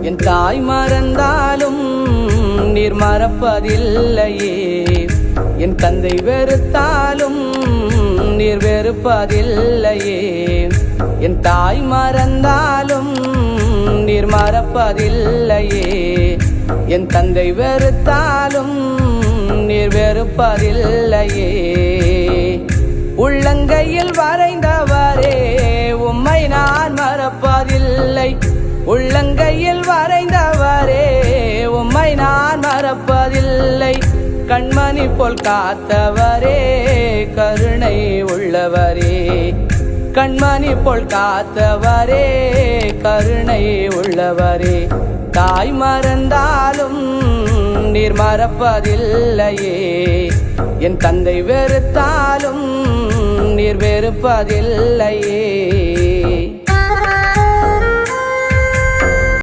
என் தாய் மறந்தாலும் நீர் மறப்பதில்லையே. என் தந்தை வெறுத்தாலும் நீர் வெறுப்பதில்லையே. என் தாய் மறந்தாலும் நீர் மறப்பதில்லையே. என் தந்தை வெறுத்தாலும் நீர் வெறுப்பதில்லையே. உள்ளங்கையில் வரைந்தவரே உம்மை நான் மறப்பதில்லை. உள்ளங்கையில் வரைந்தவரே உம்மை நான் மறப்பதில்லை. கண்மணி போல் காத்தவரே கருணை உள்ளவரே. கண்மணி போல் காத்தவரே கருணை உள்ளவரே. தாய் மறந்தாலும் நீர் மறப்பதில்லையே. என் தந்தை வெறுத்தாலும் நீர் வெறுப்பதில்லையே.